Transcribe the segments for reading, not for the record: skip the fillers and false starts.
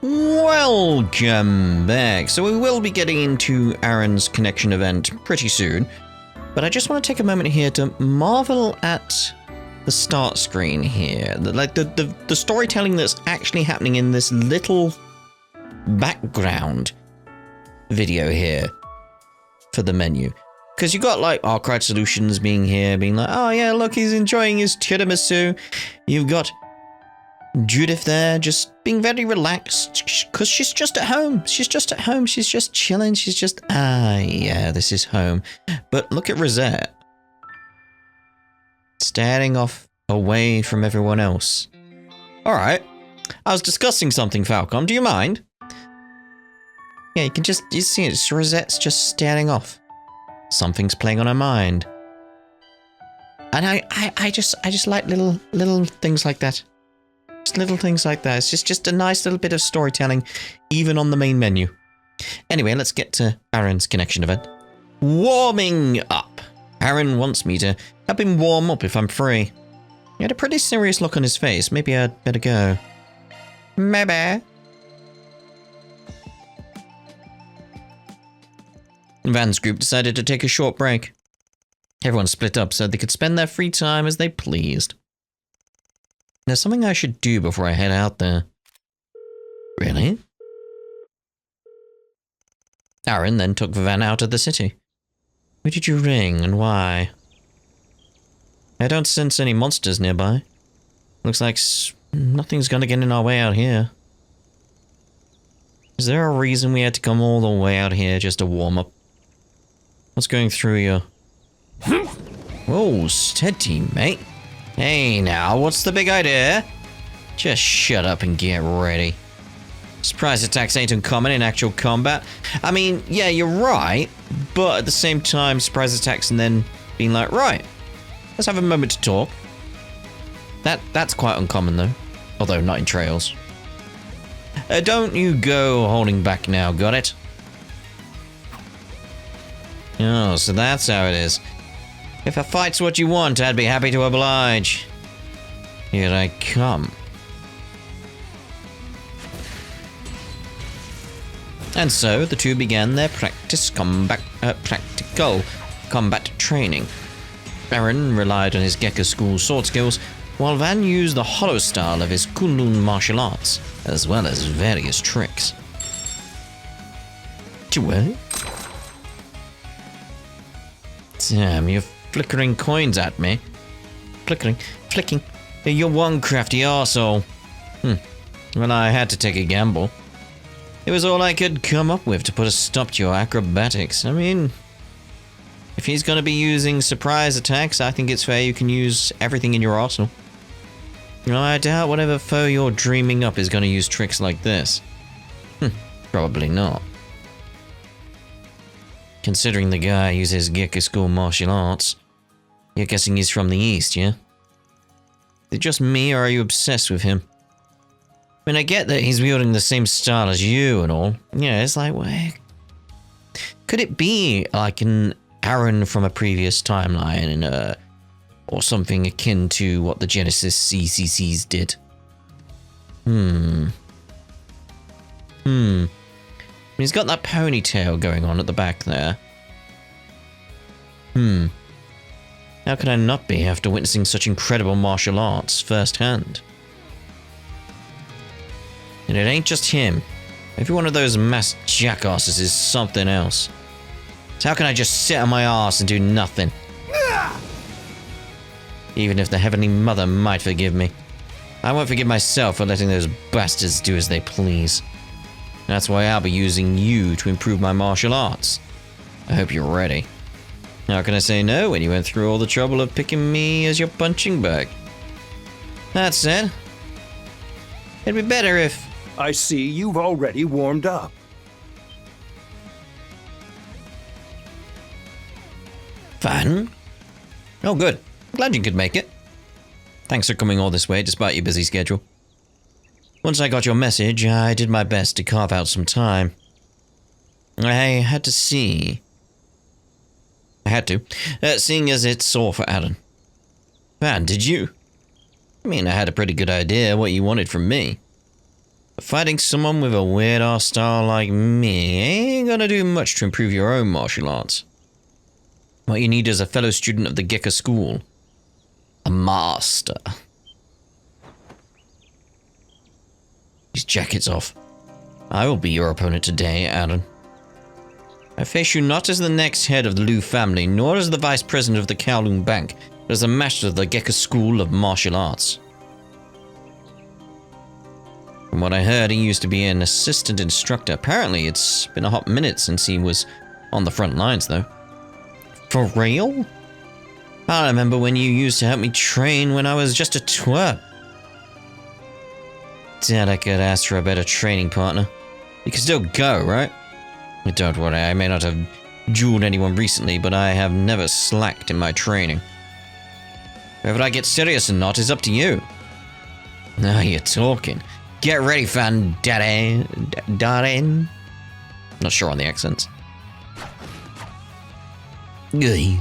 Welcome back. So we will be getting into Aaron's connection event pretty soon, but I just want to take a moment here to marvel at the start screen here. The storytelling that's actually happening in this little background video here for the menu. Because you got like Arkwright Solutions being here, being like, oh yeah, look, he's enjoying his tiramisu. You've got Judith there, just being very relaxed, because she's just at home. She's just at home. She's just chilling. She's just, yeah, this is home. But look at Rosette. Staring off away from everyone else. Alright. I was discussing something, Falcom. Do you mind? Yeah, you see it. Rosette's just staring off. Something's playing on her mind. And I just like little things like that. Just little things like that. It's just a nice little bit of storytelling, even on the main menu. Anyway, let's get to Aaron's connection event. Warming up. Aaron wants me to help him warm up if I'm free. He had a pretty serious look on his face. Maybe I'd better go. Maybe. Van's group decided to take a short break. Everyone split up so they could spend their free time as they pleased. There's something I should do before I head out there. Really? Aaron then took Van out of the city. Who did you ring and why? I don't sense any monsters nearby. Looks like nothing's gonna get in our way out here. Is there a reason we had to come all the way out here just to warm up? What's going through you? Whoa, steady, mate. Hey now, what's the big idea? Just shut up and get ready. Surprise attacks ain't uncommon in actual combat. I mean, yeah, you're right, but at the same time, surprise attacks and then being like, right, let's have a moment to talk. That's quite uncommon though, although not in Trails. Don't you go holding back now, got it? Oh, so that's how it is. If a fight's what you want, I'd be happy to oblige. Here I come. And so the two began their practical combat training. Aaron relied on his Gecko School sword skills, while Van used the hollow style of his Kunlun martial arts, as well as various tricks. What? Damn, you're flickering coins at me. Flicking. You're one crafty arsehole. Well, I had to take a gamble. It was all I could come up with to put a stop to your acrobatics. I mean, if he's going to be using surprise attacks, I think it's fair you can use everything in your arsenal. I doubt whatever foe you're dreaming up is going to use tricks like this. Probably not. Considering the guy uses Gecko School martial arts, you're guessing he's from the East, yeah? Is it just me, or are you obsessed with him? I mean, I get that he's wielding the same style as you and all. Yeah, it's like, well, could it be like an Aaron from a previous timeline, or something akin to what the Genesis CCCs did? He's got that ponytail going on at the back there. How could I not be after witnessing such incredible martial arts firsthand? And it ain't just him. Every one of those masked jackasses is something else. So how can I just sit on my arse and do nothing? Even if the Heavenly Mother might forgive me, I won't forgive myself for letting those bastards do as they please. That's why I'll be using you to improve my martial arts. I hope you're ready. How can I say no when you went through all the trouble of picking me as your punching bag? That said, it'd be better if... I see you've already warmed up. Fun? Oh, good. Glad you could make it. Thanks for coming all this way despite your busy schedule. Once I got your message, I did my best to carve out some time. I had to, seeing as it's sore for Aaron. Van, did you? I mean, I had a pretty good idea what you wanted from me. But fighting someone with a weird-ass style like me ain't gonna do much to improve your own martial arts. What you need is a fellow student of the Geka school. A master. His jacket's off. I will be your opponent today, Aaron. I face you not as the next head of the Liu family, nor as the vice president of the Kowloon Bank, but as a master of the Geka School of Martial Arts. From what I heard, he used to be an assistant instructor. Apparently, it's been a hot minute since he was on the front lines, though. For real? I remember when you used to help me train when I was just a twerp. Dad, I could ask for a better training partner. You can still go, right? Don't worry, I may not have jeweled anyone recently, but I have never slacked in my training. Whether I get serious or not is up to you. Now you're talking. Get ready, fan Darren. Not sure on the accents. Gee.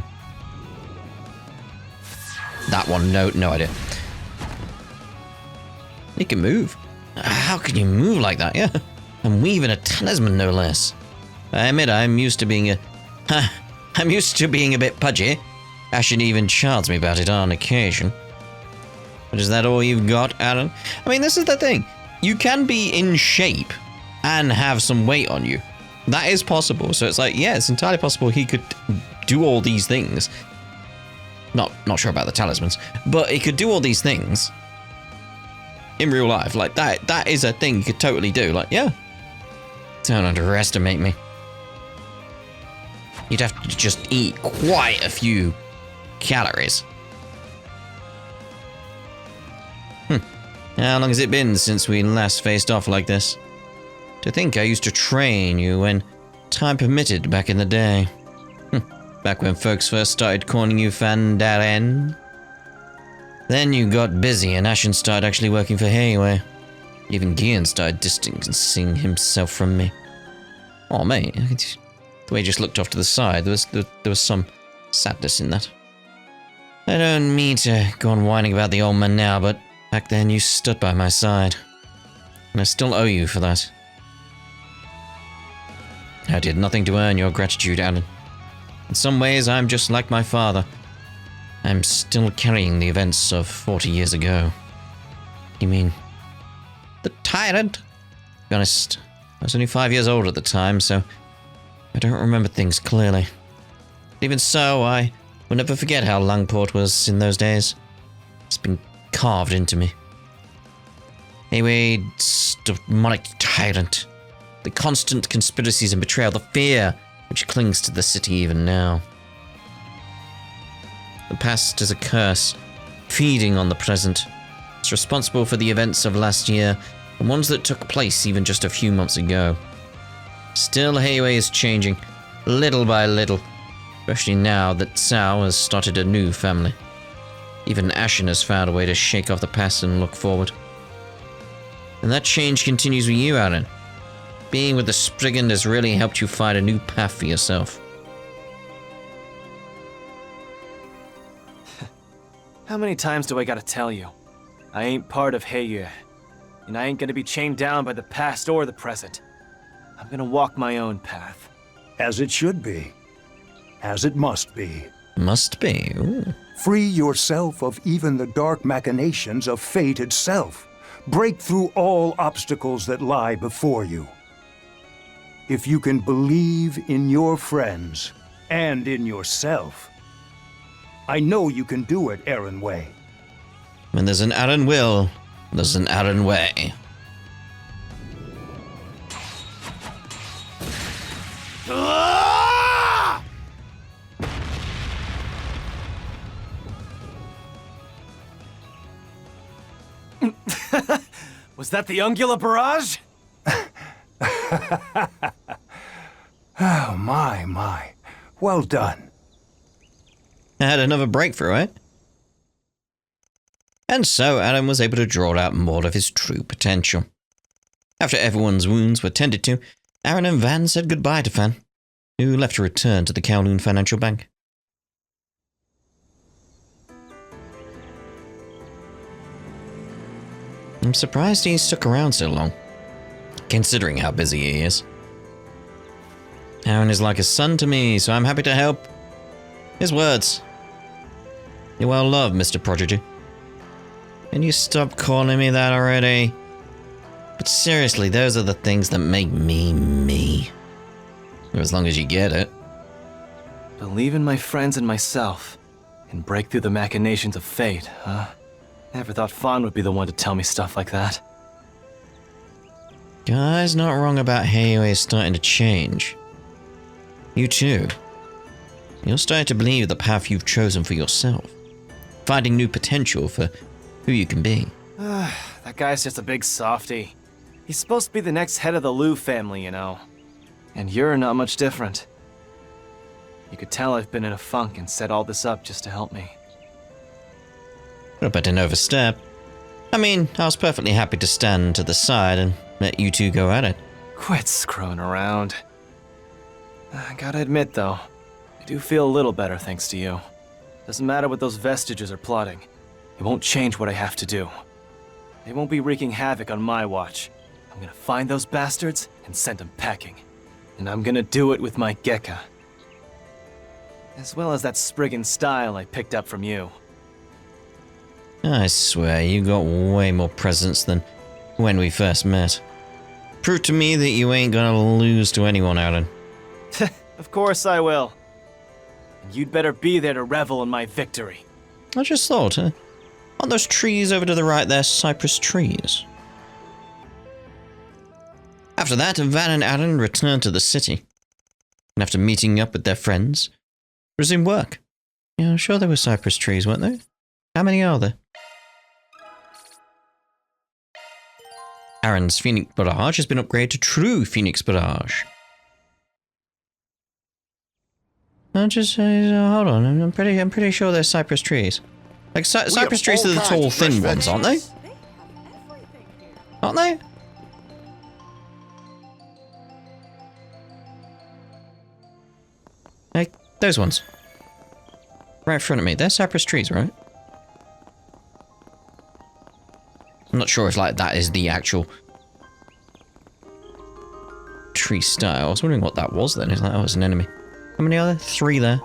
That one, no idea. You can move. How can you move like that? Yeah, and weaving a talisman, no less. I admit I'm used to being a bit pudgy. Ashen even chants me about it on occasion. But is that all you've got, Aaron? I mean, this is the thing. You can be in shape and have some weight on you. That is possible. So it's like, yeah, it's entirely possible he could do all these things. Not sure about the talismans, but he could do all these things in real life. Like that is a thing you could totally do. Like, yeah. Don't underestimate me. You'd have to just eat quite a few calories. How long has it been since we last faced off like this? To think I used to train you when time permitted back in the day. Back when folks first started calling you Fandaren. Then you got busy and Ashen started actually working for Heiwei. Even Gian started distancing himself from me. Oh mate, the way he just looked off to the side, there was some sadness in that. I don't mean to go on whining about the old man now, but back then you stood by my side. And I still owe you for that. I did nothing to earn your gratitude, Alan. In some ways, I'm just like my father. I'm still carrying the events of 40 years ago. You mean the tyrant? To be honest, I was only 5 years old at the time, so I don't remember things clearly. But even so, I will never forget how Langport was in those days. It's been carved into me. Heiwei's demonic tyrant. The constant conspiracies and betrayal, the fear which clings to the city even now. The past is a curse, feeding on the present. It's responsible for the events of last year, and ones that took place even just a few months ago. Still, Heiwei is changing, little by little, especially now that Cao has started a new family. Even Ashen has found a way to shake off the past and look forward. And that change continues with you, Aaron. Being with the Spriggan has really helped you find a new path for yourself. How many times do I gotta tell you? I ain't part of Heiwei, and I ain't gonna be chained down by the past or the present. I'm gonna walk my own path. As it should be. As it must be. Must be, ooh. Free yourself of even the dark machinations of fate itself. Break through all obstacles that lie before you. If you can believe in your friends and in yourself, I know you can do it, Aaron Way. When there's an Aaron will, there's an Aaron way. Was that the Ungula barrage? Oh, my. Well done. I had another breakthrough, eh? And so Adam was able to draw out more of his true potential. After everyone's wounds were tended to, Aaron and Van said goodbye to Fan, who left to return to the Kowloon Financial Bank. I'm surprised he stuck around so long. considering how busy he is. Aaron is like a son to me, so I'm happy to help. His words. You're well loved, Mr. Prodigy. Can you stop calling me that already? But seriously, those are the things that make me me. As long as you get it. Believe in my friends and myself, and break through the machinations of fate, huh? Never thought Fawn would be the one to tell me stuff like that. Guy's not wrong about how you is starting to change. You too. You're starting to believe the path you've chosen for yourself. Finding new potential for who you can be. That guy's just a big softy. He's supposed to be the next head of the Liu family, you know. And you're not much different. You could tell I've been in a funk and set all this up just to help me. I didn't overstep. I mean, I was perfectly happy to stand to the side and let you two go at it. Quit screwing around. I gotta admit, though, I do feel a little better thanks to you. Doesn't matter what those vestiges are plotting. It won't change what I have to do. They won't be wreaking havoc on my watch. I'm gonna find those bastards and send them packing. And I'm gonna do it with my Gekka. As well as that Spriggan style I picked up from you. I swear, you got way more presence than when we first met. Prove to me that you ain't gonna lose to anyone, Aaron. Of course I will. And you'd better be there to revel in my victory. I just thought, aren't those trees over to the right there cypress trees? After that, Van and Aaron returned to the city. And after meeting up with their friends, resumed work. Yeah, I'm sure there were cypress trees, weren't there? How many are there? Aaron's Phoenix Barrage has been upgraded to True Phoenix Barrage. Hold on, I'm pretty sure they're cypress trees. Like cypress trees are the tall, thin ones, aren't they? Aren't they? Like those ones, right in front of me. They're cypress trees, right? I'm not sure if like that is the actual tree style. I was wondering what that was then. It's like, oh, it's an enemy. How many are there? 3 there.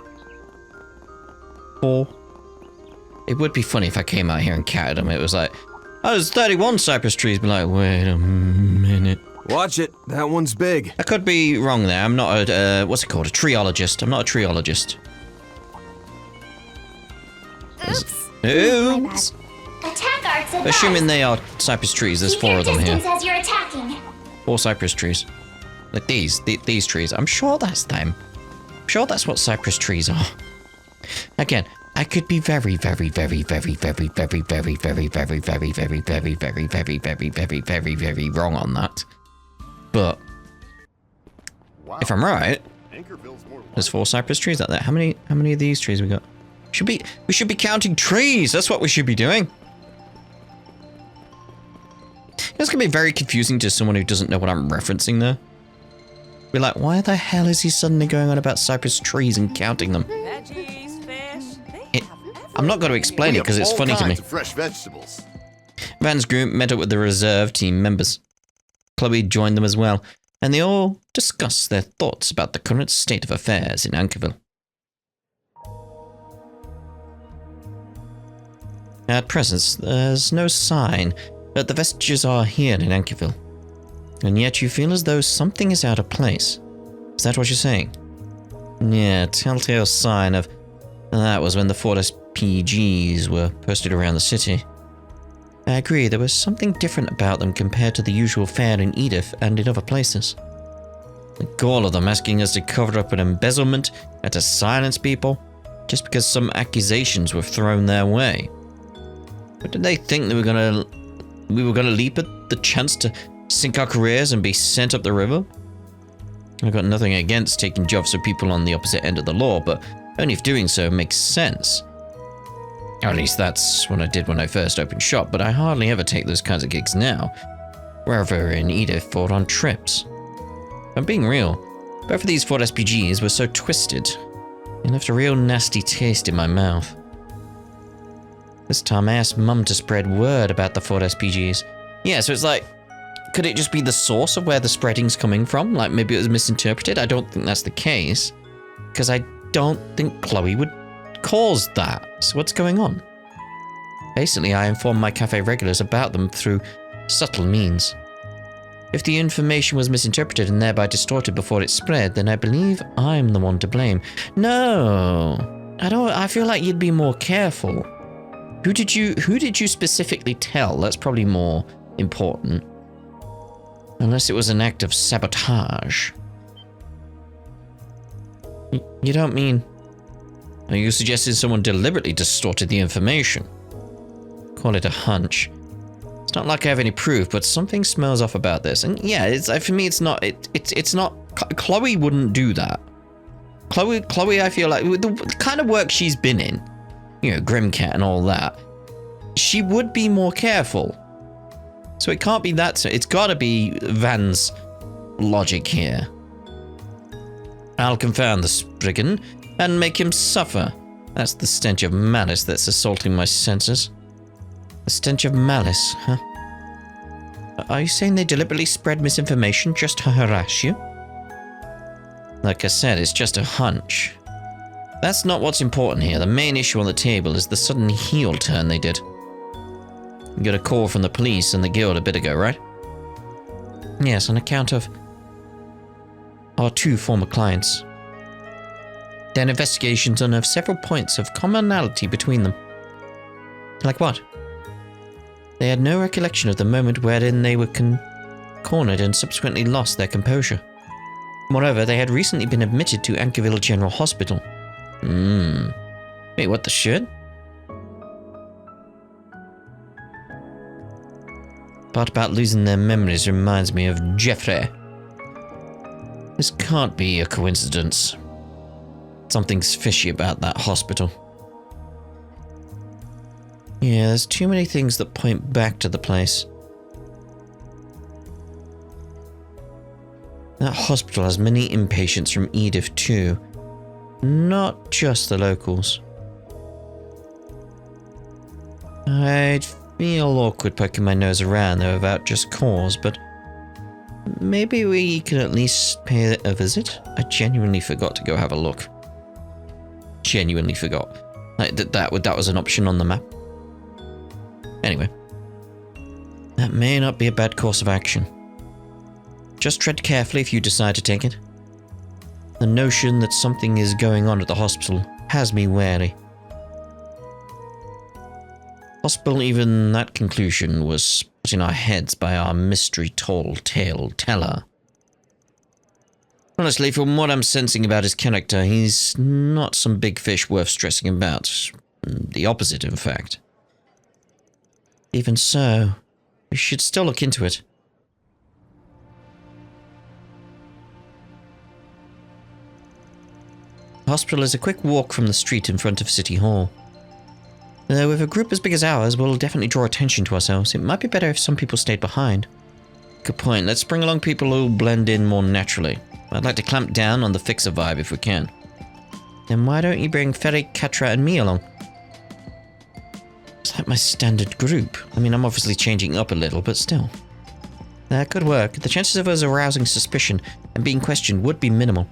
4. It would be funny if I came out here and counted them. It was like, oh, there's 31 cypress trees. Be like, wait a minute. Watch it. That one's big. I could be wrong there. I'm not a, what's it called? A treeologist. I'm not a treeologist. Oops. Oops. Attack arts advised. Assuming they are cypress trees, there's 4 of them here. Keep your distance as you're attacking. 4 cypress trees. Like these trees. I'm sure that's them. I'm sure that's what cypress trees are. Again, I could be very wrong on that. But if I'm right, there's 4 cypress trees out there. How many of these trees we got? We should be counting trees. That's what we should be doing. It's gonna be very confusing to someone who doesn't know what I'm referencing there. Be like, why the hell is he suddenly going on about cypress trees and counting them? I'm not going to explain it because it's funny to me. Fresh vegetables. Van's group met up with the reserve team members. Chloe joined them as well, and they all discussed their thoughts about the current state of affairs in Ankerville. At present, there's no sign that the vestiges are here in Ankerville. And yet you feel as though something is out of place. Is that what you're saying? Yeah, telltale sign of that was when the 4 SPGs were posted around the city. I agree, there was something different about them compared to the usual fare in Edith and in other places. The gall of them asking us to cover up an embezzlement and to silence people just because some accusations were thrown their way. But did they think that we were gonna leap at the chance to sink our careers and be sent up the river? I've got nothing against taking jobs for people on the opposite end of the law, but only if doing so makes sense. Or at least that's what I did when I first opened shop, but I hardly ever take those kinds of gigs now. Wherever in Edith fought on trips. If I'm being real, both of these 4 SPGs were so twisted, it left a real nasty taste in my mouth. This time I asked Mum to spread word about the 4 SPGs. Yeah, so it's like, could it just be the source of where the spreading's coming from? Like, maybe it was misinterpreted? I don't think that's the case. Because I don't think Chloe would cause that. So what's going on? Basically, I informed my cafe regulars about them through subtle means. If the information was misinterpreted and thereby distorted before it spread, then I believe I'm the one to blame. No, I feel like you'd be more careful. Who did you specifically tell? That's probably more important. Unless it was an act of sabotage. You don't mean... Are you suggesting someone deliberately distorted the information? Call it a hunch. It's not like I have any proof, but something smells off about this. And yeah, it's for me, it's not. It's not. Chloe wouldn't do that. Chloe, I feel like with the kind of work she's been in, you know, Grimcat and all that, she would be more careful. So it can't be that. So it's got to be Van's logic here. I'll confound the Spriggan and make him suffer. That's the stench of malice that's assaulting my senses. The stench of malice, huh? Are you saying they deliberately spread misinformation just to harass you? Like I said, it's just a hunch. That's not what's important here. The main issue on the table is the sudden heel turn they did. You got a call from the police and the guild a bit ago, right? Yes, on account of our 2 former clients. Their investigations unearthed several points of commonality between them. Like what? They had no recollection of the moment wherein they were cornered and subsequently lost their composure. Moreover, they had recently been admitted to Ankerville General Hospital. Wait, what the shit? Part about losing their memories reminds me of Jeffrey. This can't be a coincidence. Something's fishy about that hospital. Yeah, there's too many things that point back to the place. That hospital has many inpatients from Edith too. Not just the locals. I'd feel awkward poking my nose around there without just cause, but maybe we can at least pay a visit. I genuinely forgot to go have a look. Genuinely forgot. Like, that was an option on the map. Anyway, that may not be a bad course of action. Just tread carefully if you decide to take it. The notion that something is going on at the hospital has me wary. Possible even that conclusion was put in our heads by our mystery tall tale teller. Honestly, from what I'm sensing about his character, he's not some big fish worth stressing about. The opposite, in fact. Even so, we should still look into it. The hospital is a quick walk from the street in front of City Hall. Though with a group as big as ours, we'll definitely draw attention to ourselves. It might be better if some people stayed behind. Good point. Let's bring along people who'll blend in more naturally. I'd like to clamp down on the fixer vibe if we can. Then why don't you bring Ferry, Katra, and me along? It's like my standard group. I mean, I'm obviously changing up a little, but still. That could work. The chances of us arousing suspicion and being questioned would be minimal.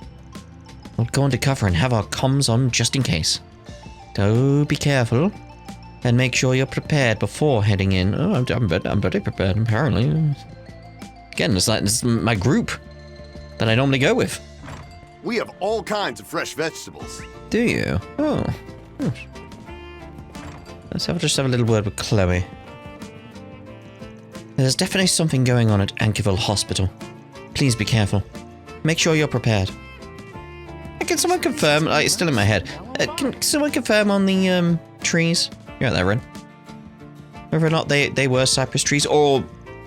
We'll go under cover and have our comms on just in case. So be careful. And make sure you're prepared before heading in. Oh, I'm pretty prepared, apparently. Again, it's like this is my group that I normally go with. We have all kinds of fresh vegetables. Do you? Oh. Let's just have a little word with Chloe. There's definitely something going on at Ankerville Hospital. Please be careful. Make sure you're prepared. Can someone confirm? It's still in my head. Can someone confirm on the trees? You're out there, Ren. Whether or not they were cypress trees, or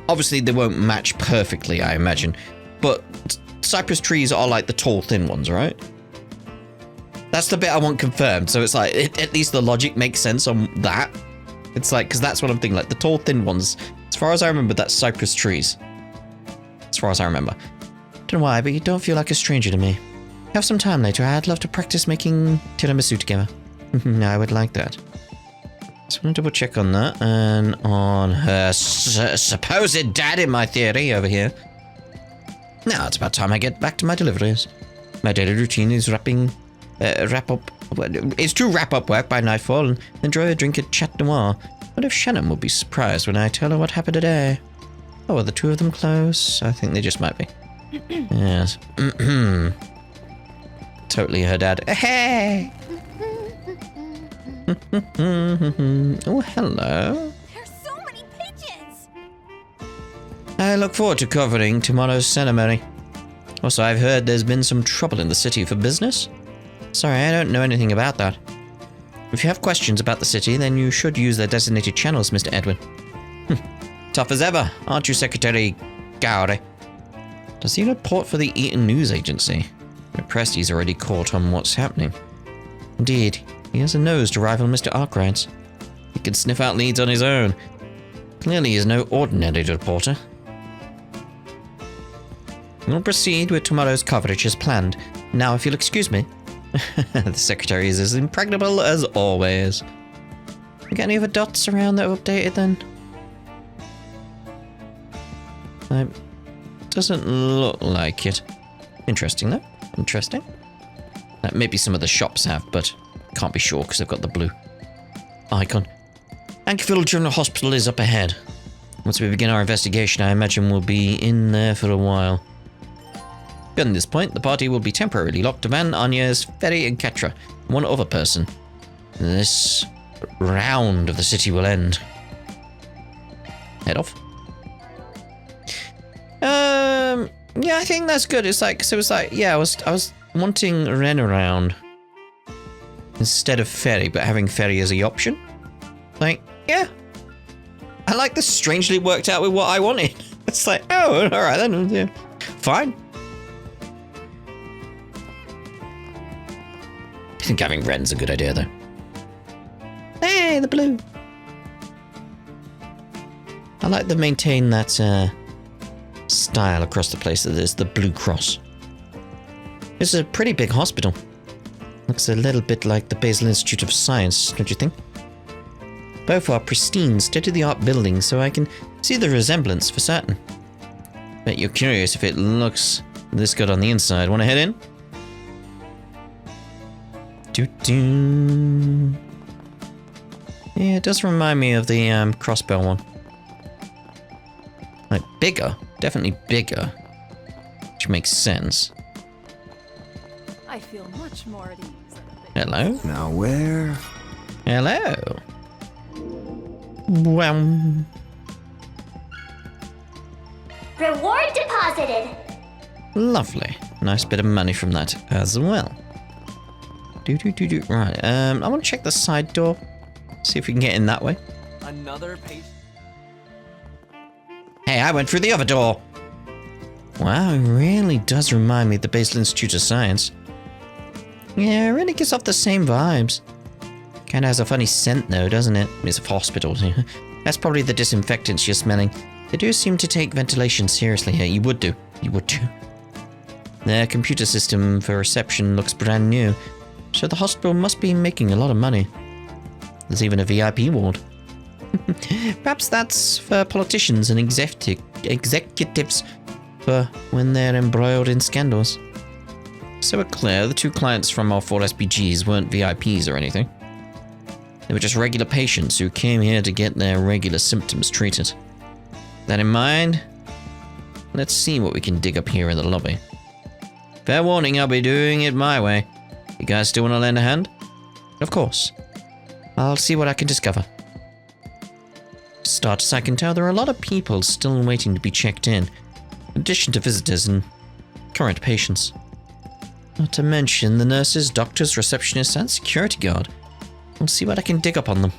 obviously they won't match perfectly, I imagine. But cypress trees are like the tall, thin ones, right? That's the bit I want confirmed. So it's like, at least the logic makes sense on that. It's like, because that's what I'm thinking, like the tall, thin ones. As far as I remember, that's cypress trees. As far as I remember. Don't know why, but you don't feel like a stranger to me. Have some time later. I'd love to practice making tiramisu together. I would like that. So I'm going to double check on that and on her supposed dad in my theory over here. Now it's about time I get back to my deliveries. My daily routine is wrap up work by nightfall and enjoy a drink at Chat Noir. What if Shannon will be surprised when I tell her what happened today? Oh, are the two of them close? I think they just might be. Yes. Totally her dad. Hey! Oh, hello. There's so many pigeons. I look forward to covering tomorrow's ceremony. Also, I've heard there's been some trouble in the city for business. Sorry, I don't know anything about that. If you have questions about the city, then you should use their designated channels, Mr. Edwin. Tough as ever, aren't you, Secretary Gowdy? Does he report for the Eaton News Agency? I'm impressed he's already caught on what's happening. Indeed, he has a nose to rival Mr. Arkwright's. He can sniff out leads on his own. Clearly he's no ordinary reporter. We'll proceed with tomorrow's coverage as planned. Now, if you'll excuse me. The secretary is as impregnable as always. You got any other dots around that are updated then? Doesn't look like it. Interesting though. Interesting. Maybe some of the shops have, but can't be sure because they've got the blue icon. Ankerville General Hospital is up ahead. Once we begin our investigation, I imagine we'll be in there for a while. Beyond this point, the party will be temporarily locked to Van, Agnes, Ferry, and Ketra, and one other person. This round of the city will end. Head off. Yeah, I think that's good. It's like, yeah, I was wanting Ren around instead of Ferry, but having Ferry as the option. Like, yeah. I like this strangely worked out with what I wanted. It's like, oh, alright then, yeah. Fine. I think having Ren's a good idea, though. Hey, the blue. I like to maintain that style across the place. That there's the blue cross. This is a pretty big hospital. Looks a little bit like the Basel Institute of Science, don't you think? Both are pristine, state-of-the-art buildings, so I can see the resemblance for certain. Bet you're curious if it looks this good on the inside. Want to head in? Doo-doo. Yeah, it does remind me of the crossbow one. Like, bigger. Definitely bigger. Which makes sense. I feel much more at ease. Hello? Now where? Hello. Well. Reward deposited. Lovely. Nice bit of money from that as well. Right, I want to check the side door. See if we can get in that way. Another patient. Hey, I went through the other door. Wow, it really does remind me of the Basel Institute of Science. Yeah, it really gives off the same vibes. Kinda has a funny scent though, doesn't it? It's a hospital. That's probably the disinfectants you're smelling. They do seem to take ventilation seriously here. You would do. You would too. Their computer system for reception looks brand new, so the hospital must be making a lot of money. There's even a VIP ward. Perhaps that's for politicians and executives for when they're embroiled in scandals. So we're clear, the two clients from our 4 SPGs weren't VIPs or anything. They were just regular patients who came here to get their regular symptoms treated. With that in mind, let's see what we can dig up here in the lobby. Fair warning, I'll be doing it my way. You guys still want to lend a hand? Of course. I'll see what I can discover. Starters, I can tell there are a lot of people still waiting to be checked in addition to visitors and current patients. Not to mention the nurses, doctors, receptionists, and security guard. I'll see what I can dig up on them.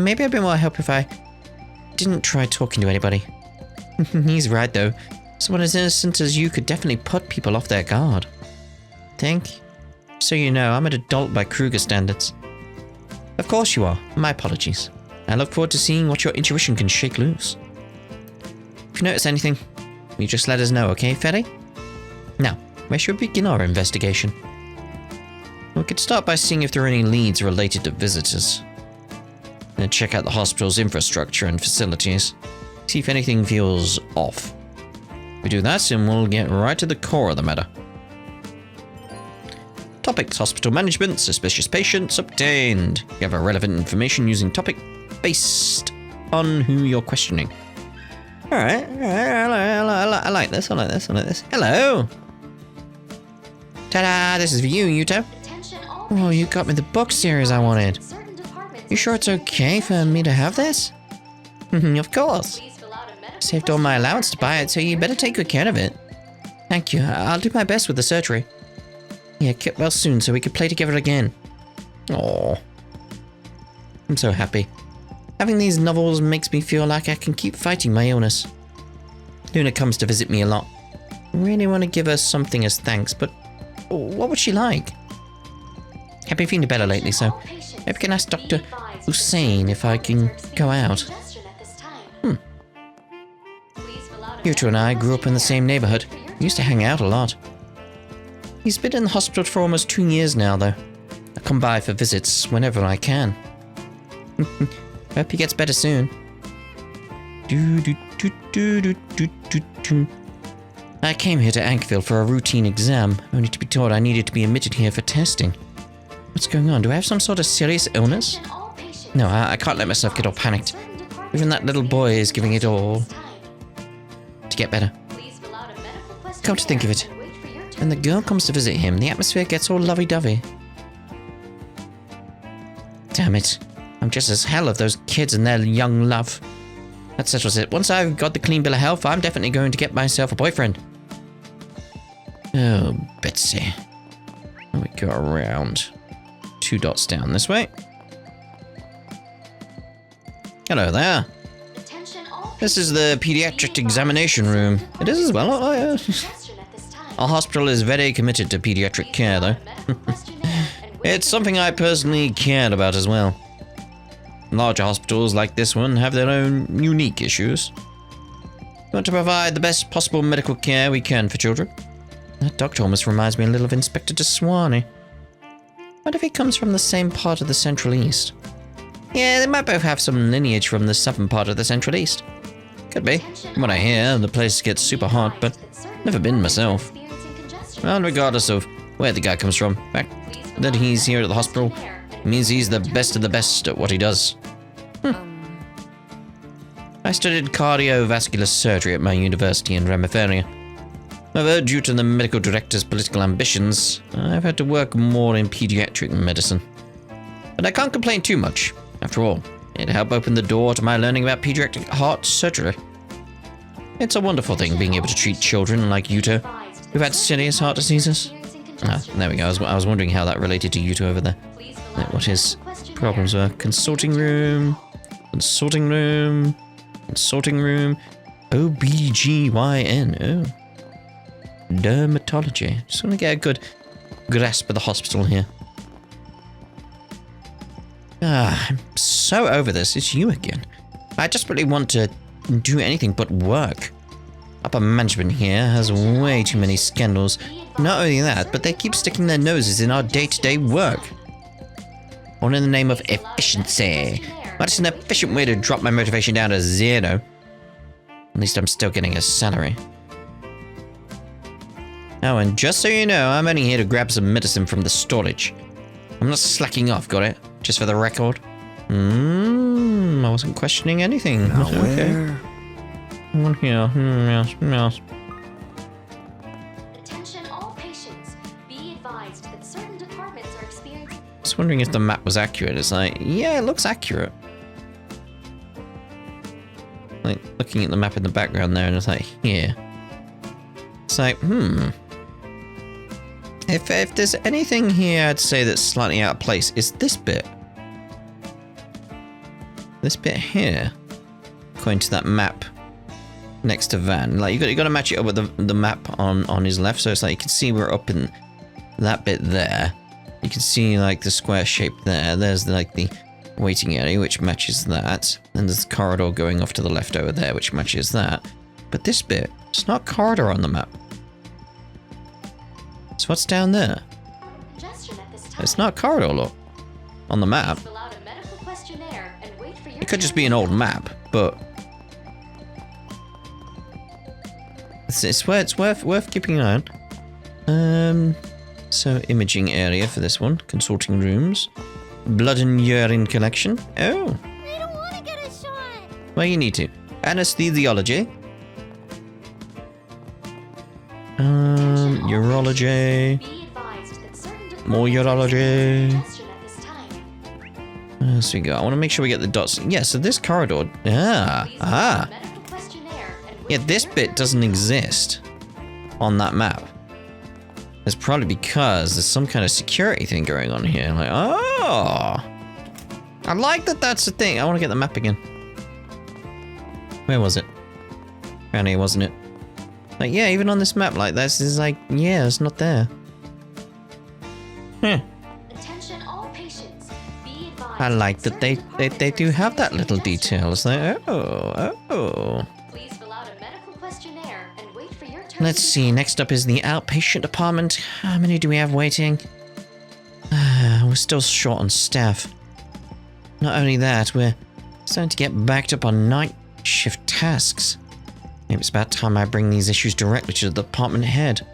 Maybe I'd be more help if I didn't try talking to anybody. He's right though. Someone as innocent as you could definitely put people off their guard. Think? So you know, I'm an adult by Kruger standards. Of course you are. My apologies. I look forward to seeing what your intuition can shake loose. If you notice anything, you just let us know, okay, Ferry? Now, where should we begin our investigation? We could start by seeing if there are any leads related to visitors. And check out the hospital's infrastructure and facilities. See if anything feels off. We do that and we'll get right to the core of the matter. Topics: hospital management, suspicious patients obtained. Gather relevant information using topic based on who you're questioning. Alright, I like this, Hello! Ta-da! This is for you, Yuto. Oh, you got me the book series I wanted. You sure it's okay for me to have this? Of course. Saved all my allowance to buy it, so you better take good care of it. Thank you. I'll do my best with the surgery. Yeah, get well soon so we can play together again. Aww. I'm so happy. Having these novels makes me feel like I can keep fighting my illness. Luna comes to visit me a lot. I really want to give her something as thanks, but what would she like? I've been feeling better lately, so maybe I can ask Dr. Hussein if I can go out. Yuto and I grew up in the same neighborhood. We used to hang out a lot. He's been in the hospital for almost 2 years now, though. I come by for visits whenever I can. Hope he gets better soon. I came here to Ankville for a routine exam, only to be told I needed to be admitted here for testing. What's going on? Do I have some sort of serious illness? No, I can't let myself get all panicked. Even that little boy is giving it all to get better. Come to think of it, when the girl comes to visit him, the atmosphere gets all lovey-dovey. Damn it. I'm just as hell of those kids and their young love. That settles it. Once I've got the clean bill of health, I'm definitely going to get myself a boyfriend. Oh, Betsy. Let me go around. 2 dots down this way. Hello there. This is the pediatric examination room. It is as well. Oh, yeah. Our hospital is very committed to pediatric care, though. It's something I personally cared about as well. Larger hospitals like this one have their own unique issues. We want to provide the best possible medical care we can for children. That doctor almost reminds me a little of Inspector DeSwanee. What if he comes from the same part of the Central East? Yeah, they might both have some lineage from the southern part of the Central East. Could be. From what I hear, the place gets super hot, but never been myself. Well, regardless of where the guy comes from, the fact that he's here at the hospital means he's the best of the best at what he does. I studied cardiovascular surgery at my university in Remiferia. However, due to the medical director's political ambitions, I've had to work more in pediatric medicine. But I can't complain too much. After all, it helped open the door to my learning about pediatric heart surgery. It's a wonderful thing being able to treat children like Yuto who've had serious heart diseases. Ah, there we go. I was wondering how that related to Yuto over there. Like what his problems were. Consulting room. Consulting room. Consulting room. OBGYN. Oh. Dermatology. Just want to get a good grasp of the hospital here. Ah, I'm so over this. It's you again. I desperately want to do anything but work. Upper management here has way too many scandals. Not only that, but they keep sticking their noses in our day-to-day work. All in the name of efficiency. That's an efficient way to drop my motivation down to 0. At least I'm still getting a salary. Oh, and just so you know, I'm only here to grab some medicine from the storage. I'm not slacking off, got it? Just for the record. I wasn't questioning anything. Now Okay. where? One here. Yes, yes. Attention all patients. Be advised that certain departments are experiencing... Just wondering if the map was accurate. It's like, yeah, it looks accurate. Like, looking at the map in the background there, and it's like, here. It's like, If there's anything here I'd say that's slightly out of place, it's this bit. This bit here. According to that map next to Van. Like, you got to match it up with the map on his left, so it's like you can see we're up in that bit there. You can see like the square shape there. There's like the waiting area, which matches that. And there's the corridor going off to the left over there, which matches that. But this bit, it's not corridor on the map. So what's down there? Congestion at this time. It's not corridor, look. On the map. Fill out a medical questionnaire and wait could just be an old map, but it's worth keeping an eye on. So imaging area for this one, consulting rooms, blood and urine collection. Oh, I don't want to get a shot. well, you need to. Anesthesiology. Urology. Be advised that certain More departments are urology. experiencing congestion at this time. Let's we go. I want to make sure we get the dots. Yeah, so this corridor. Please fill out a Ah. medical questionnaire and wait Yeah, for this your bit turn. doesn't exist on that map. It's probably because there's some kind of security thing going on here. Like, oh, I like that. That's the thing. I want to get the map again. Where was it? Around here, wasn't it? Like, yeah, even on this map, like this is like, yeah, it's not there. Huh. Attention all patients. Be advised I like that certain they departments do are have that little experiencing detail. It's like, congestion. oh. Please fill out a medical questionnaire and wait for your turn. Let's to be see, called. next up is the outpatient department. How many do we have waiting? We're still short on staff. Not only that, we're starting to get backed up on night shift tasks. Maybe it's about time I bring these issues directly to the department head.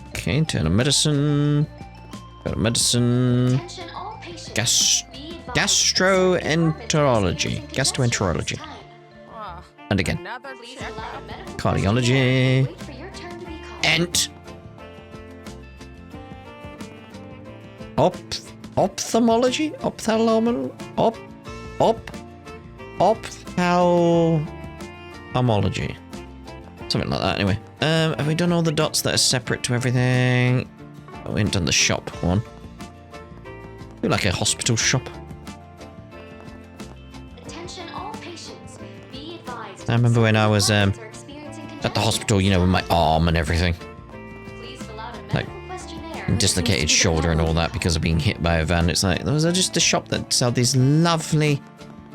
Okay, internal medicine. Go to medicine. Attention all patients. Gas- Be advised that certain departments are gastroenterology. experiencing congestion at this Gastroenterology. time. And again. Another Please check. fill out a medical Cardiology. questionnaire and wait for your turn to be called. Ent. Ophthalmology? Ophthalmology. Something like that, anyway. Have we done all the dots that are separate to everything? Oh, we haven't done the shop one. Feel like a hospital shop. Attention all patients. Be advised. I remember when I was departments are experiencing at the congestion. hospital, you know, with my arm and everything. Please fill out a Like, medical questionnaire. And dislocated shoulder and all that because of being hit by a van. It's like, those are just a shop that sell these lovely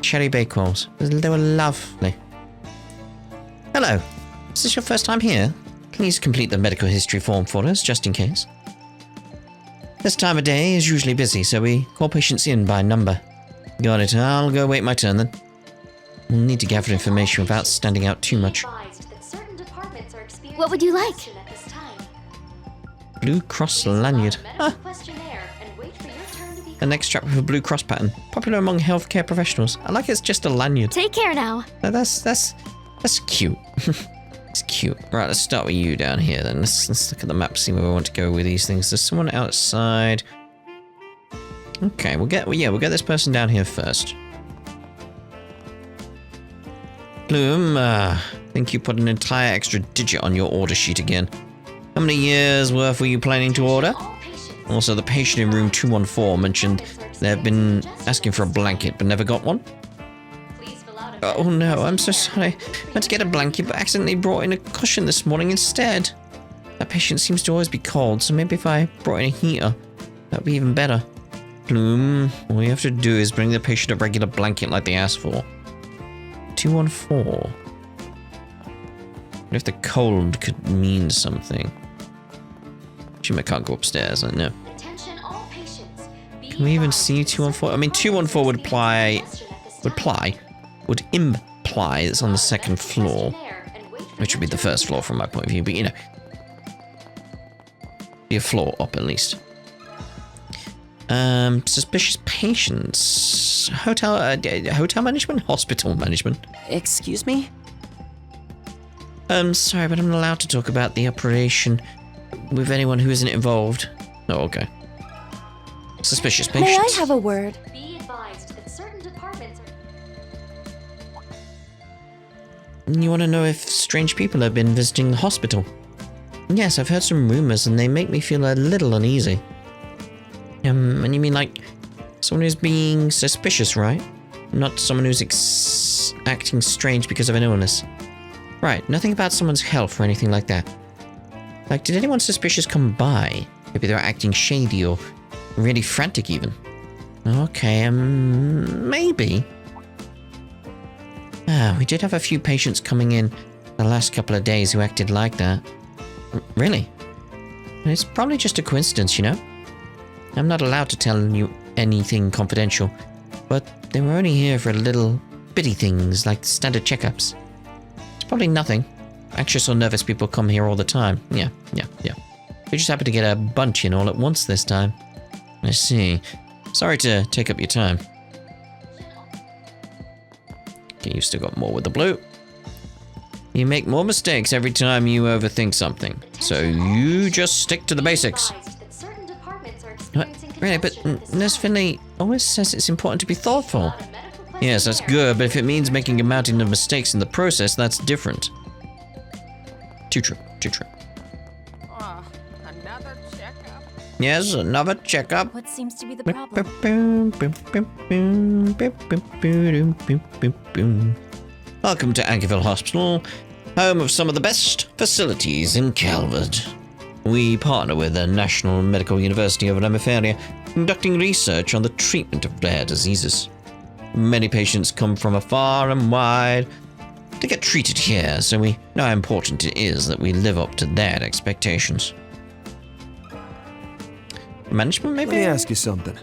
cherry bakewells. They were lovely. Hello. Is this your first time here? Please complete the medical history form for us, just in case. This time of day is usually busy, so we call patients in by number. Got it. I'll go wait my turn then. We'll need to gather information without standing out too much. Be advised that certain departments are experiencing What would you like? congestion at this time. Blue Cross Please fill out a lanyard. medical Ah, questionnaire and wait for your turn to be an called. extract with a Blue Cross pattern. Popular among healthcare professionals. I like it's just a lanyard. Take care now. Now that's cute. It's cute. Right, let's start with you down here then. Let's look at the map, see where we want to go with these things. There's someone outside. Okay, we'll get this person down here first. Bloom, I think you put an entire extra digit on your order sheet again. How many years worth were you planning to order? All patients. Also, the patient in room 214 mentioned they've been asking for a blanket but never got one. Please fill out a Oh medical no, I'm so questionnaire sorry. and wait for I went to your get a turn blanket but accidentally brought in a cushion this morning instead. That patient seems to always be cold, so maybe if I brought in a heater, that would be even better. Bloom, all you have to do is bring the patient a regular blanket like they asked for. 214. What if the cold could mean something? Assume I can't go upstairs, I know. Attention all patients. Be Can we even advised see that 214? I mean, certain 214 would departments are experiencing would imply it's on the second floor, which would be the first floor from my point of view, but you know, be a floor up at least. Suspicious patients. Hotel management? Hospital management? Excuse me? Sorry, but I'm not allowed to talk about the operation with anyone who isn't involved. Oh, okay. Suspicious patients. May I have a word? Be advised that certain departments are You want to know if strange people have been visiting the hospital? Yes, I've heard some rumors and they make me feel a little uneasy. And you mean like someone who's being suspicious, right? Not someone who's acting strange because of an illness. Right, nothing about someone's health or anything like that. Like, did anyone suspicious come by? Maybe they're acting shady or really frantic even. Okay, maybe. We did have a few patients coming in the last couple of days who acted like that. Really? It's probably just a coincidence, you know? I'm not allowed to tell you anything confidential, but they were only here for little bitty things like standard checkups. It's probably nothing. Anxious or nervous people come here all the time. Yeah. We just happened to get a bunch in all at once this time. I see. Sorry to take up your time. Okay, you've still got more with the blue. You make more mistakes every time you overthink something. So you just stick to the basics. Really, but Nurse Finley always says it's important to be thoughtful. Yes, that's good, but if it means making a mountain of mistakes in the process, that's different. Too true. Another checkup? Yes, another checkup. What seems to be the problem? Welcome to Ankerville Hospital, home of some of the best facilities in Calvert. We partner with the National Medical University of Lemmerferia, conducting research on the treatment of rare diseases. Many patients come from afar and wide to get treated here, so we know how important it is that we live up to their expectations. Management, maybe? Let me ask you something.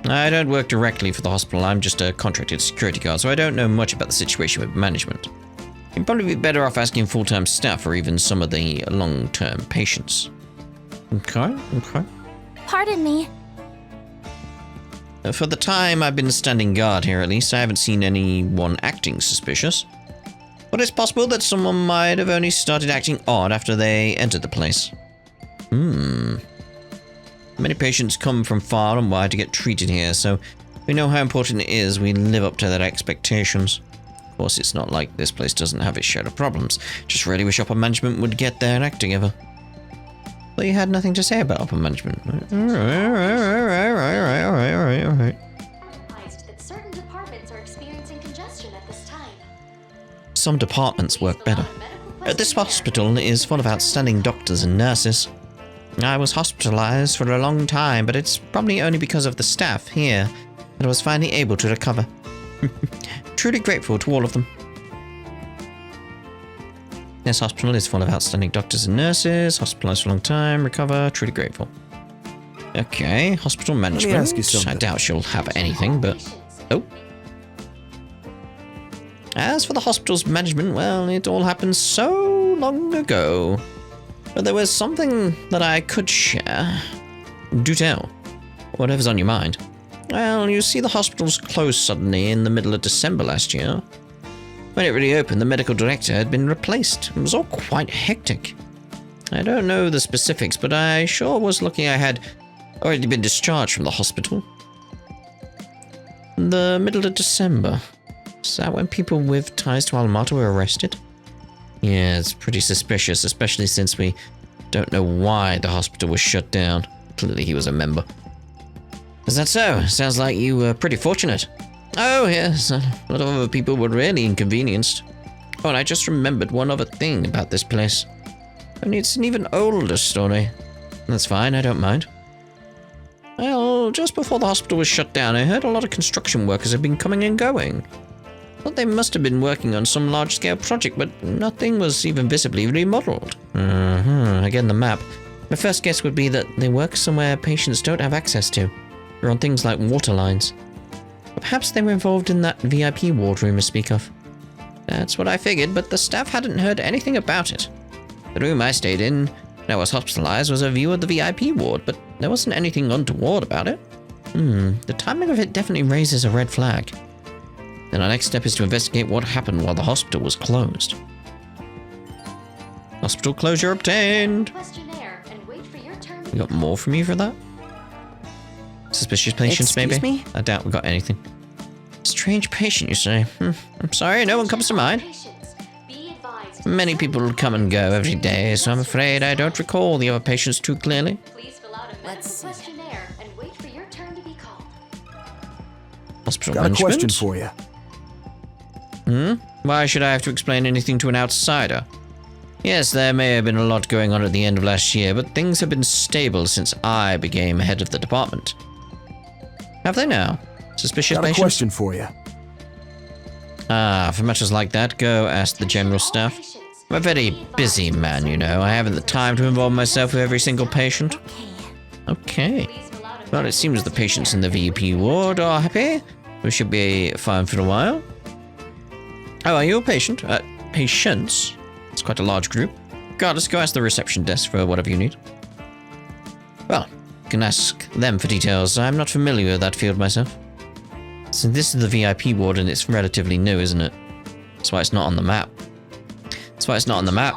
I don't work directly for the hospital. I'm just a contracted security guard, so I don't know much about the situation with management. You'd probably be better off asking full-time staff or even some of the long-term patients. Okay. Pardon me. For the time I've been standing guard here, at least, I haven't seen anyone acting suspicious. But it's possible that someone might have only started acting odd after they entered the place. Many patients come from far and wide to get treated here, so we know how important it is we live up to their expectations. Of course, it's not like this place doesn't have its share of problems. Just really wish upper management would get their act together. But you had nothing to say about upper management. Alright. That certain departments are experiencing congestion at this time. Some departments work better. This hospital is full of outstanding doctors and nurses. I was hospitalized for a long time, but it's probably only because of the staff here that I was finally able to recover. Truly grateful to all of them. This hospital is full of outstanding doctors and nurses, hospitalized for a long time, recover, truly grateful. Okay, hospital management. ask you something. I doubt she'll have anything, but... Oh. As for the hospital's management, well, it all happened so long ago. But there was something that I could share. Do tell. Whatever's on your mind. Well, you see, the hospital's closed suddenly in the middle of December last year. When it reopened, the medical director had been replaced. It was all quite hectic. I don't know the specifics, but I sure was lucky I had already been discharged from the hospital. The middle of December. Is that when people with ties to Almata were arrested? Yeah, it's pretty suspicious, especially since we don't know why the hospital was shut down. Clearly he was a member. Is that so? Sounds like you were pretty fortunate. Oh, yes, a lot of other people were really inconvenienced. Oh, and I just remembered one other thing about this place. Only it's an even older story. That's fine, I don't mind. Well, just before the hospital was shut down, I heard a lot of construction workers had been coming and going. Thought they must have been working on some large-scale project, but nothing was even visibly remodeled. Again, the map. My first guess would be that they work somewhere patients don't have access to, or on things like water lines. Perhaps they were involved in that VIP wardroom I speak of. That's what I figured, but the staff hadn't heard anything about it. The room I stayed in when I was hospitalized was a view of the VIP ward, but there wasn't anything untoward about it. The timing of it definitely raises a red flag. Then our next step is to investigate what happened while the hospital was closed. Hospital closure obtained! Questionnaire and wait for your turn to We got more from you for that? Suspicious patients, maybe? Excuse me? I doubt we got anything. Strange patient, you say? I'm sorry, no one comes to mind. Patients, be advised. Many people come and go every day, so I'm afraid I don't recall the other patients too clearly. Please fill out a medical questionnaire and wait for your turn to be called. Hospital Got a management? question for you. Why should I have to explain anything to an outsider? Yes, there may have been a lot going on at the end of last year, but things have been stable since I became head of the department. Have they now? Suspicious Got a patients? question for you. Ah, for matters like that, go ask the general staff. I'm a very busy man, you know. I haven't the time to involve myself with every single patient. Okay. Okay. Please fill out a Well, it seems the patients in the VIP ward are happy. We should be fine for a while. Oh, are you a patient? Patients? It's quite a large group. Regardless, go ask the reception desk for whatever you need. Well, you can ask them for details. I'm not familiar with that field myself. So this is the VIP ward and it's relatively new, isn't it? That's why it's not on the map. That's why it's not on the map.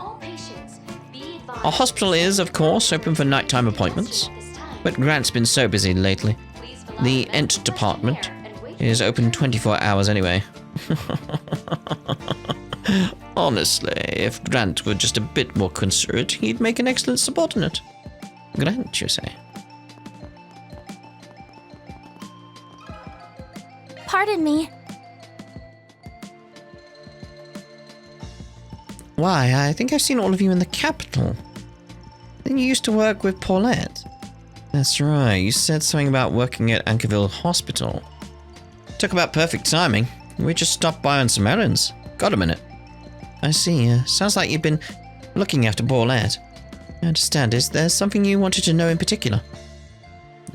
Our hospital is, of course, open for nighttime appointments. But Grant's been so busy lately. The Ent department is open 24 hours anyway. Honestly, if Grant were just a bit more considerate, he'd make an excellent subordinate. Grant, you say? Pardon me. Why, I think I've seen all of you in the capital. Then you used to work with Paulette. That's right, you said something about working at Ankerville Hospital. Talk about perfect timing. We just stopped by on some errands. Got a minute. I see, sounds like you've been looking after Paulette. I understand, is there something you wanted to know in particular?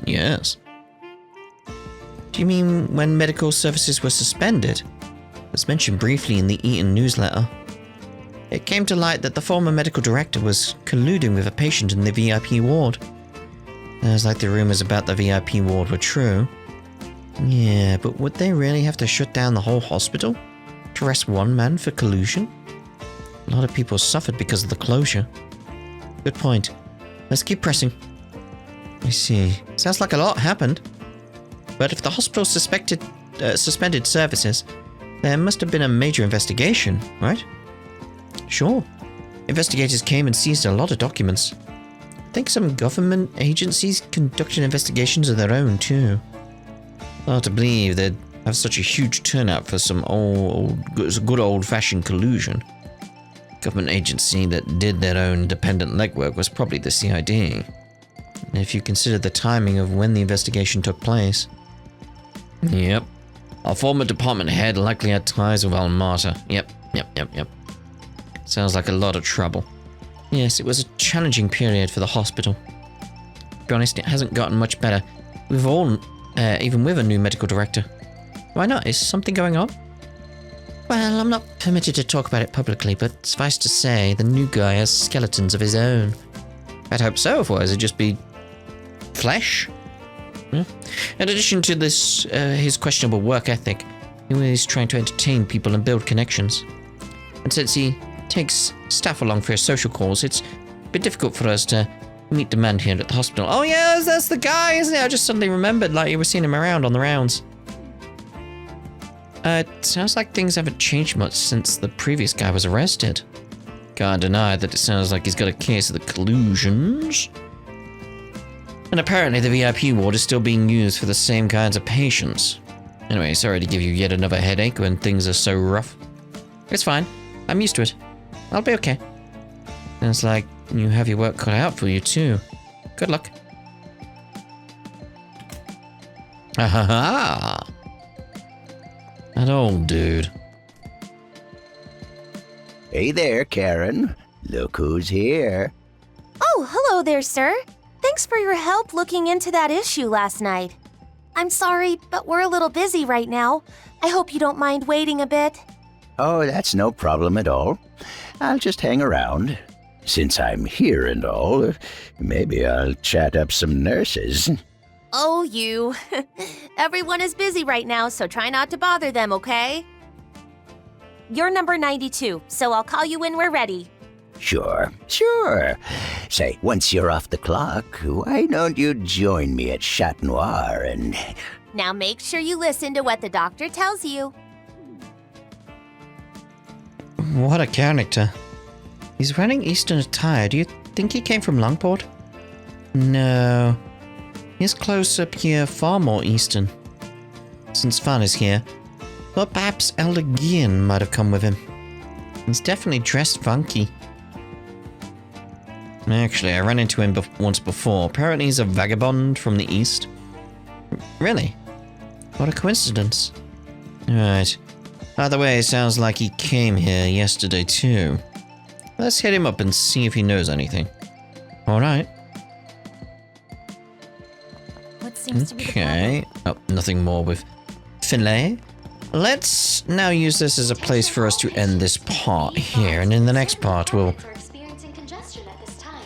Yes. Do you mean when medical services were suspended? It was mentioned briefly in the Eton newsletter. It came to light that the former medical director was colluding with a patient in the VIP ward. Sounds like the rumors about the VIP ward were true. Yeah, but would they really have to shut down the whole hospital to arrest one man for collusion? A lot of people suffered because of the closure. Good point. Let's keep pressing. I see. Sounds like a lot happened. But if the hospital suspended services, there must have been a major investigation, right? Sure. Investigators came and seized a lot of documents. I think some government agencies conducted investigations of their own, too. Hard to believe they'd have such a huge turnout for some good old-fashioned collusion. Government agency that did their own independent legwork was probably the CID. If you consider the timing of when the investigation took place. Yep. Our former department head likely had ties with Almata. Yep. Sounds like a lot of trouble. Yes, it was a challenging period for the hospital. To be honest, it hasn't gotten much better. Even with a new medical director. Why not? Is something going on? Well, I'm not permitted to talk about it publicly, but suffice to say, the new guy has skeletons of his own. I'd hope so, otherwise it'd just be flesh. In addition to this, his questionable work ethic, he was trying to entertain people and build connections. And since he takes staff along for his social calls, it's a bit difficult for us to meet demand here at the hospital. Oh yeah, that's the guy, isn't it? I just suddenly remembered, like you were seeing him around on the rounds. It sounds like things haven't changed much since the previous guy was arrested. Can't deny that it sounds like he's got a case of the collusions. And apparently the VIP ward is still being used for the same kinds of patients. Anyway, sorry to give you yet another headache when things are so rough. It's fine. I'm used to it. I'll be okay. Sounds like you have your work cut out for you too. Good luck. Ahaha! That old dude. Hey there, Karen. Look who's here. Oh, hello there, sir. Thanks for your help looking into that issue last night. I'm sorry, but we're a little busy right now. I hope you don't mind waiting a bit. Oh, that's no problem at all. I'll just hang around. Since I'm here and all, maybe I'll chat up some nurses. Oh, you. Everyone is busy right now, so try not to bother them, okay? You're number 92, so I'll call you when we're ready. Sure. Say, once you're off the clock, why don't you join me at Chat Noir and... Now make sure you listen to what the doctor tells you. What a character. He's wearing Eastern attire. Do you think he came from Longport? No. His clothes appear far more Eastern. Since Fan is here, thought perhaps Elder Gian might have come with him. He's definitely dressed funky. Actually, I ran into him once before. Apparently he's a vagabond from the East. Really? What a coincidence. Right. Either way, it sounds like he came here yesterday too. Let's hit him up and see if he knows anything. Alright. Okay. Oh, nothing more with Finlay. Let's now use this as a place for us to end this part here, and in the next part we'll For experiencing congestion at this time.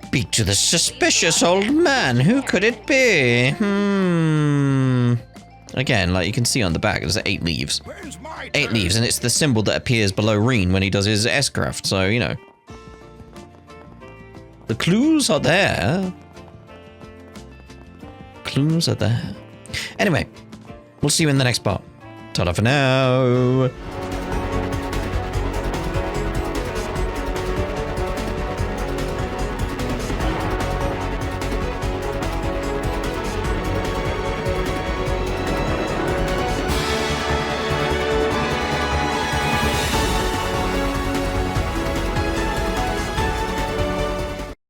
speak to the suspicious old man. Who could it be? Again, like you can see on the back, there's 8 leaves. 8 leaves, and it's the symbol that appears below Reen when he does his S-craft, so, you know. The clues are there. Clues are there. Anyway, we'll see you in the next part. Ta-da for now.